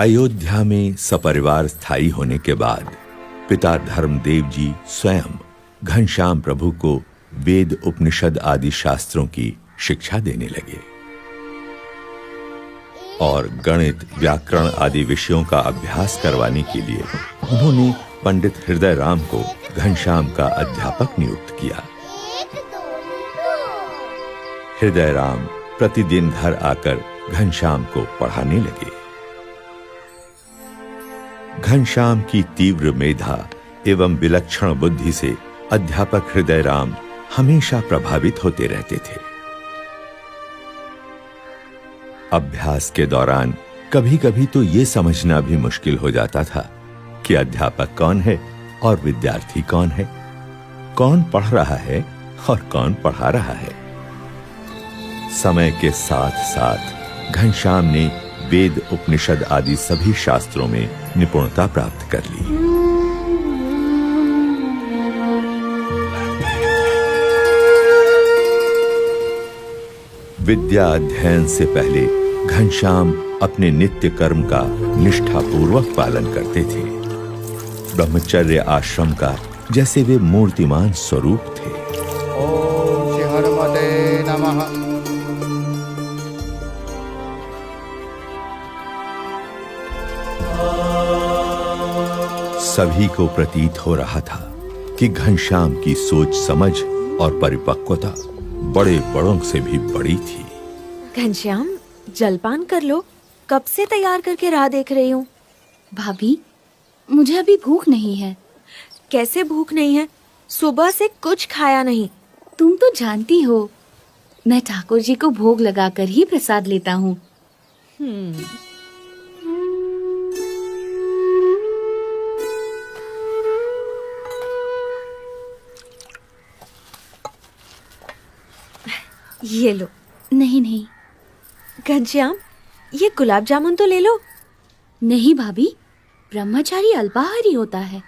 अयोध्या में सपरिवार स्थायी होने के बाद पिता धर्मदेव जी स्वयं घनश्याम प्रभु को वेद उपनिषद आदि शास्त्रों की शिक्षा देने लगे और गणित व्याकरण आदि विषयों का अभ्यास करवाने के लिए उन्होंने पंडित हृदय राम को घनश्याम का अध्यापक नियुक्त किया। हृदय राम प्रतिदिन घर आकर घनश्याम को पढ़ाने लगे। घनश्याम की तीव्र मेधा एवं विलक्षण बुद्धि से अध्यापक हृदय राम हमेशा प्रभावित होते रहते थे। अभ्यास के दौरान कभी-कभी तो यह समझना भी मुश्किल हो जाता था कि अध्यापक कौन है और विद्यार्थी कौन है, कौन पढ़ रहा है और कौन पढ़ा रहा है। समय के साथ-साथ घनश्याम ने वेद उपनिषद आदि सभी शास्त्रों में निपुणता प्राप्त कर ली। विद्या अध्ययन से पहले घनश्याम अपने नित्य कर्म का निष्ठापूर्वक पालन करते थे। ब्रह्मचर्य आश्रम का जैसे वे मूर्तिमान स्वरूप थे। ओम श्री हनुमते नमः। सभी को प्रतीत हो रहा था कि घनश्याम की सोच समझ और परिपक्वता बड़े बड़ों से भी बड़ी थी। घनश्याम, जलपान कर लो, कब से तैयार करके राह देख रही हूँ। भाभी, मुझे अभी भूख नहीं है। कैसे भूख नहीं है? सुबह से कुछ खाया नहीं। तुम तो जानती हो, मैं ठाकुर जी को भोग लगाकर ही प्रसाद लेता हूँ। ये लो। नहीं नहीं। घनश्याम, ये गुलाब जामुन तो ले लो। नहीं भाभी, ब्रह्मचारी अल्पाहारी होता है।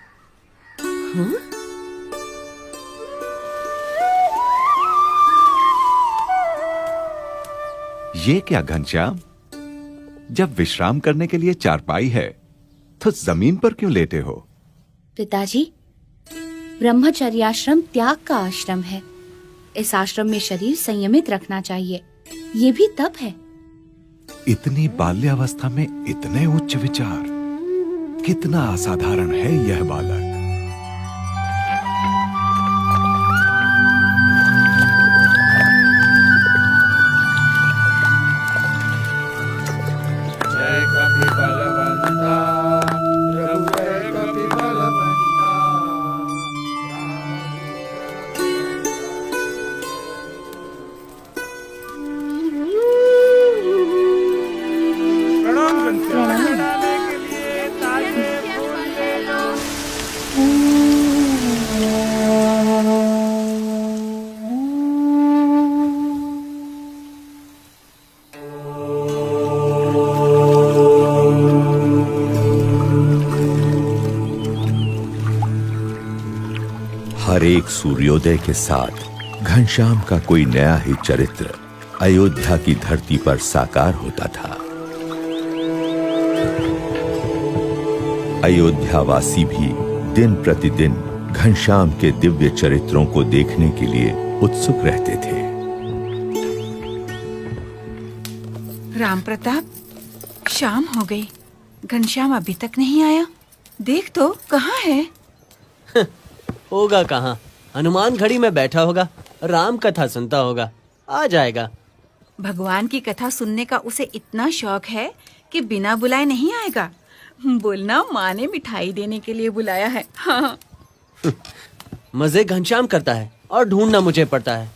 ये क्या घनश्याम, जब विश्राम करने के लिए चारपाई है तो जमीन पर क्यों लेटे हो? पिताजी, ब्रह्मचर्य आश्रम त्याग का आश्रम है। इस आश्रम में शरीर संयमित रखना चाहिए। ये भी तप है। इतनी बाल्यावस्था में इतने उच्च विचार, कितना असाधारण है यह बालक। जय कपि बलवंता प्रभु, जय कपि बलवंता। हर एक सूर्योदय के साथ घनश्याम का कोई नया ही चरित्र अयोध्या की धरती पर साकार होता था। अयोध्यावासी भी दिन प्रतिदिन घनश्याम के दिव्य चरित्रों को देखने के लिए उत्सुक रहते थे। राम प्रताप, शाम हो गई, घनश्याम अभी तक नहीं आया। देख तो कहाँ है? होगा कहाँ, हनुमान घड़ी में बैठा होगा, राम कथा सुनता होगा। आ जाएगा। भगवान की कथा सुनने का उसे इतना शौक है कि बिना बुलाए नहीं आएगा। बोलना, माँ ने मिठाई देने के लिए बुलाया है। हाँ। मजे घनश्याम करता है और ढूंढना मुझे पड़ता है।